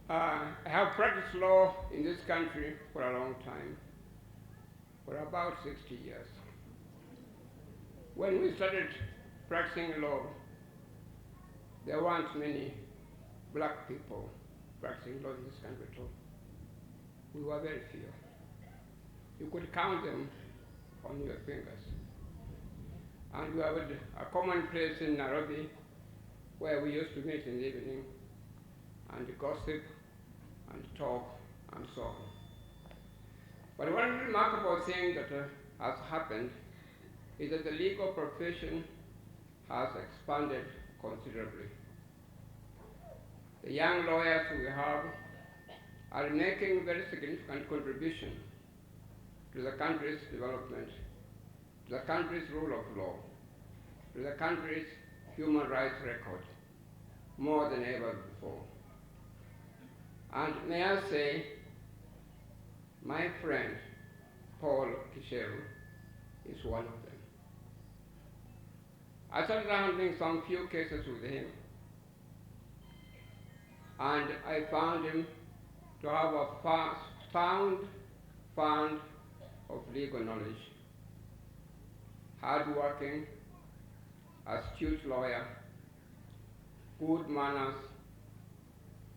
I have practiced law in this country for a long time, for about 60 years. When we started practicing law, there weren't many black people practicing law in this country at all. We were very few. You could count them on your fingers. And we had a common place in Nairobi where we used to meet in the evening and gossip and talk and so on. But one remarkable thing that has happened is that the legal profession has expanded considerably. The young lawyers we have are making very significant contribution to the country's development, to the country's rule of law, to the country's human rights record, more than ever before. And may I say, my friend, Paul Gicheru, is one of them. I started handling some few cases with him, and I found him to have a sound fund of legal knowledge, hard-working, astute lawyer, good manners,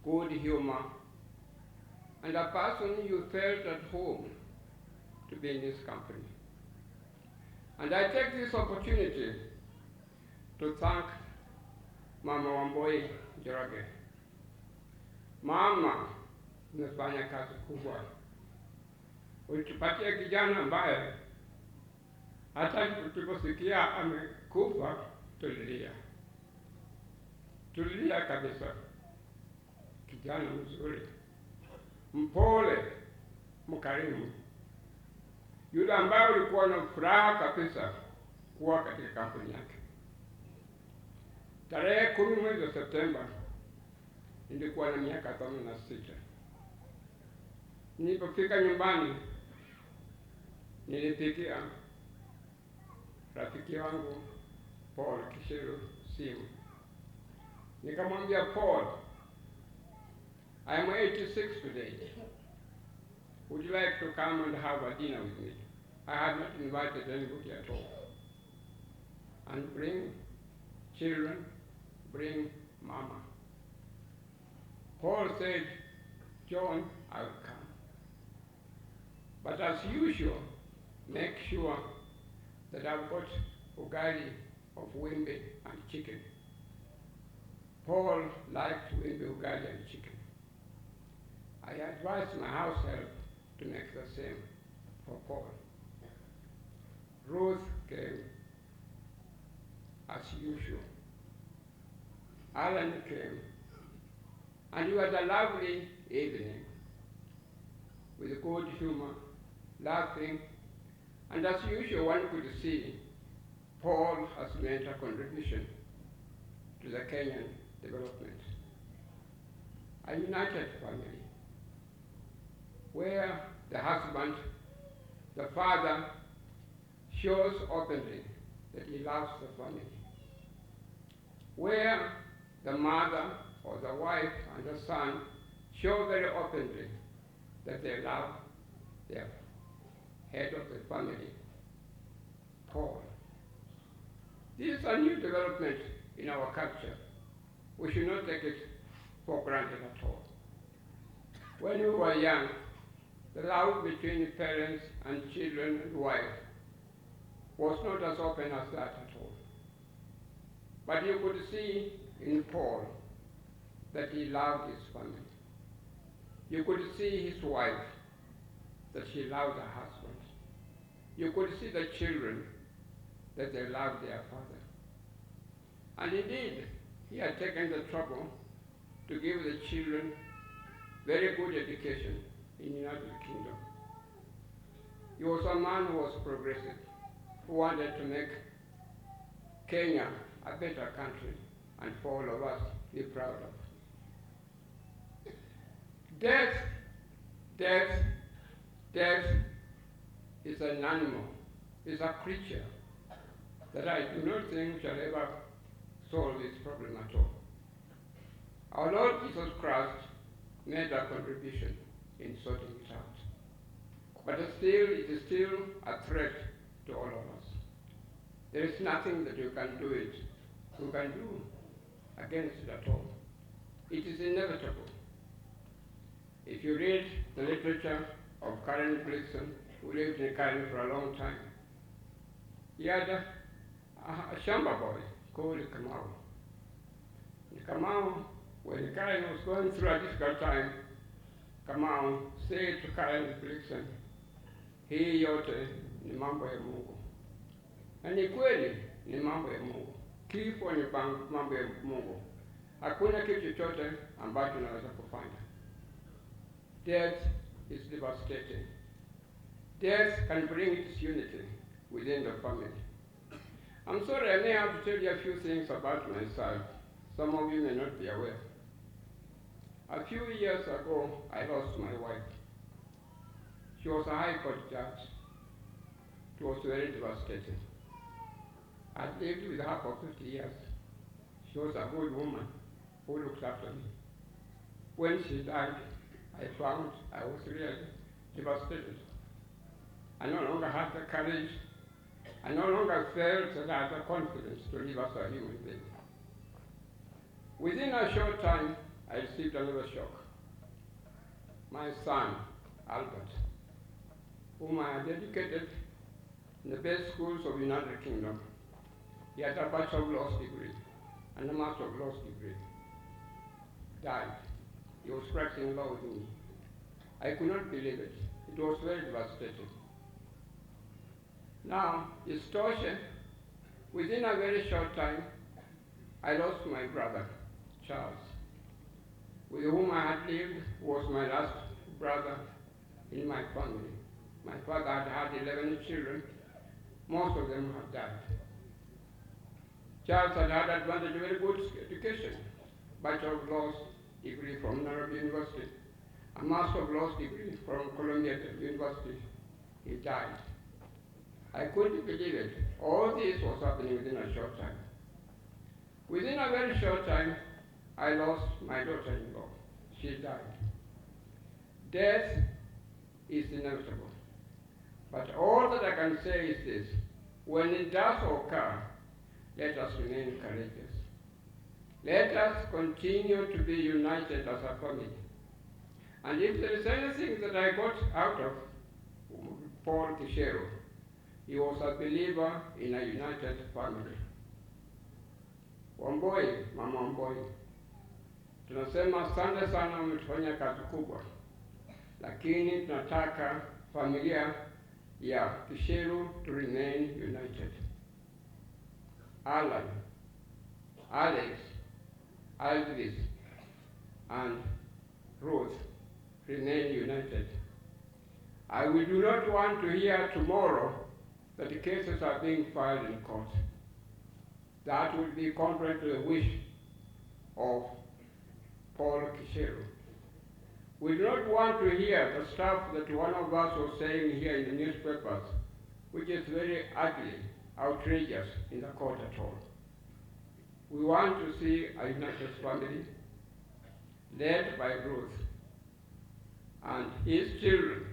good humor, and a person you felt at home to be in his company. And I take this opportunity to thank Mama Wamboi Njoroge. Mama, umefanya kazi kubwa. Ulitupatia kijana ambaye hata tuliposikia amekufa tulilia. Tulilia kabisa. Kijana mzuri, mpole, mkarimu. Yule ambaye ulikuwa na furaha kabisa kuwa katika kampuni yake. Tarehe 10 mwezi wa Septemba nilikuwa na miaka 86. Nilipofika nyumbani nilipigia rafiki wangu Paul Gicheru simu. Nikamwambia, Paul, I am 86 today. Would you like to come and have a dinner with me? I had not invited anybody at all. And bring children, bring Mama. Paul said, John, I will come. But as usual, make sure that I've got ugali of wimbi and chicken. Paul liked wimbi, ugali, and chicken. I advised my house help to make the same for Paul. Ruth came as usual. Alan came. And we had a lovely evening with good humor, laughing, and as usual one could see Paul has made a contribution to the Kenyan development. A united family, where the husband, the father, shows openly that he loves the family, where the mother or the wife and the son show very openly that they love their head of the family, Paul. This is a new development in our culture. We should not take it for granted at all. When we were young, the love between parents and children and wife was not as open as that at all. But you could see in Paul that he loved his family. You could see his wife, that she loved her husband. You could see the children, that they loved their father. And indeed, he had taken the trouble to give the children very good education in the United Kingdom. He was a man who was progressive, who wanted to make Kenya a better country and for all of us be proud of. Death is an animal, is a creature that I do not think shall ever solve its problem at all. Our Lord Jesus Christ made a contribution in sorting it out. But it is still a threat to all of us. There is nothing that you can do against it at all. It is inevitable. If you read the literature of Karen Blixen, who lived in Karen for a long time, he had a shamba boy called Kamau. And Kamau, when Karen was going through a difficult time, Kamau said to Karen Blixen, hii yote ni mambo ya Mungu. Na ni kweli ni mambo ya Mungu. Kifo ni mambo ya Mungu. Hakuna kitu chochote ambacho unaweza kufanya. Death is devastating. Death can bring disunity within the family. I'm sorry, I may have to tell you a few things about myself. Some of you may not be aware. A few years ago, I lost my wife. She was a high court judge. It was very devastating. I lived with her for 50 years. She was a good woman who looked after me. When she died, I found I was really devastated. I no longer had the courage. I no longer felt that I had the confidence to live as a human being. Within a short time, I received another shock. My son, Albert, whom I had educated in the best schools of the United Kingdom, he had a Bachelor of Laws degree and a Master of Laws degree, died. He was practicing law with me. I could not believe it. It was very devastating. Now, his torture, within a very short time, I lost my brother, Charles, with whom I had lived, was my last brother in my family. My father had had 11 children. Most of them have died. Charles had had advantage of very good education, Bachelor of Laws degree from Nairobi University, a Master of Laws degree from Columbia University. He died. I couldn't believe it. All this was happening within a short time. Within a very short time, I lost my daughter-in-law. She died. Death is inevitable. But all that I can say is this: when it does occur, let us remain courageous. Let us continue to be united as a family. And if there is anything that I got out of Paul Gicheru, he was a believer in a united family. Wamboi, Mama Wamboi, tunasema asante sana, umetufanya kazi kubwa, lakini tunataka familia ya Gicheru to remain united. Alan, Alex, Alvis, and Ruth remain united. We do not want to hear tomorrow that the cases are being filed in court. That would be contrary to the wish of Paul Gicheru. We do not want to hear the stuff that one of us was saying here in the newspapers, which is very ugly, outrageous in the court at all. We want to see a united family led by Ruth and his children,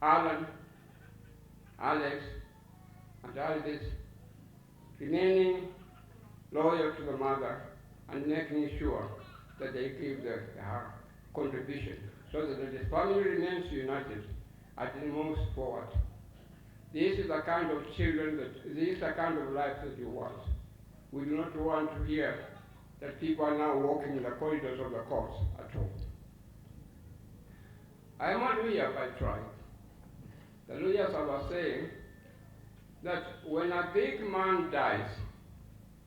Alan, Alex, and Aldis, remaining loyal to the mother and making sure that they give their contribution so that the family remains united as it moves forward. This is the kind of children this is the kind of life that you want. We do not want to hear that people are now walking in the corridors of the courts at all. I am a lawyer by tribe. The lawyers are saying that when a big man dies,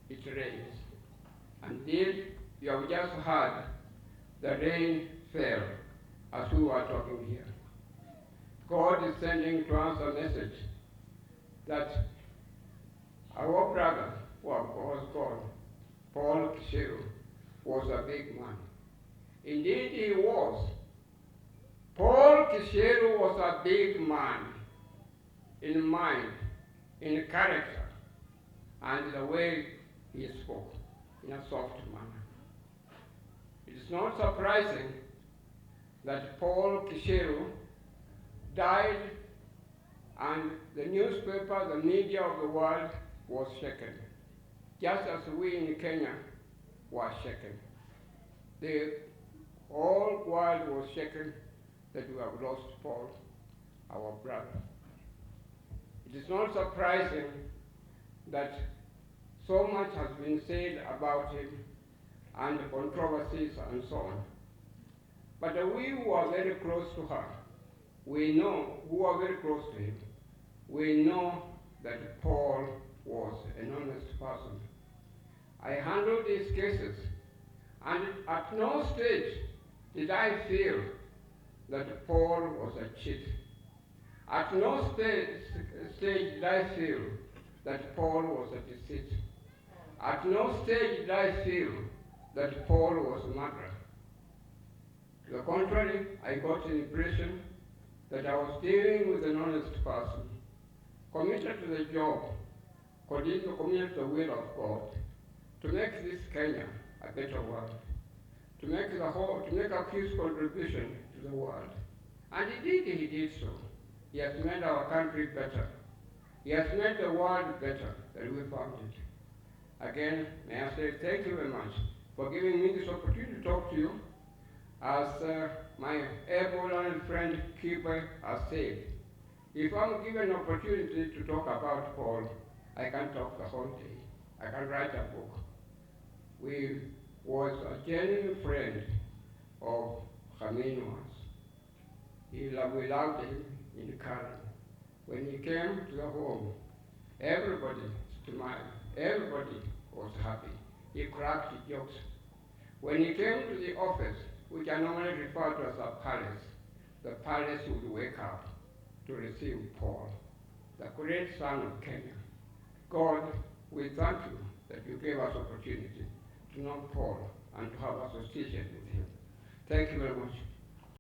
it rains. Indeed, you have just heard the rain fell as we were talking here. God is sending to us a message that our brother, who was called Paul Gicheru, was a big man. Indeed, he was. Paul Gicheru was a big man in mind, in character, and the way he spoke in a soft manner. It is It's not surprising that Paul Gicheru died and the newspaper, the media of the world was shaken, just as we in Kenya were shaken. The whole world was shaken that we have lost Paul, our brother. It is not surprising that so much has been said about him and controversies and so on. But we who are very close to her, we know, who are very close to him, we know that Paul was an honest person. I handled these cases, and at no stage did I feel that Paul was a cheat. At no stage did I feel that Paul was a deceit. At no stage did I feel that Paul was a murderer. To the contrary, I got the impression that I was dealing with an honest person, committed to the job, committed to the will of God, to make this Kenya a better world, to make a huge contribution to the world. And he did so. He has made our country better. He has made the world better than we found it. Again, may I say thank you very much for giving me this opportunity to talk to you. As my able-learned friend Kiba has said, if I'm given an opportunity to talk about Paul, I can talk the whole day. I can write a book. We was a genuine friend of Khaminwa's. We loved him in Karen. When he came to the home, everybody smiled. Everybody was happy. He cracked jokes. When he came to the office, which I normally refer to as a palace, the palace would wake up to receive Paul, the great son of Kenya. God, we thank you that you gave us opportunity to know Paul and to have association with him. Thank you very much.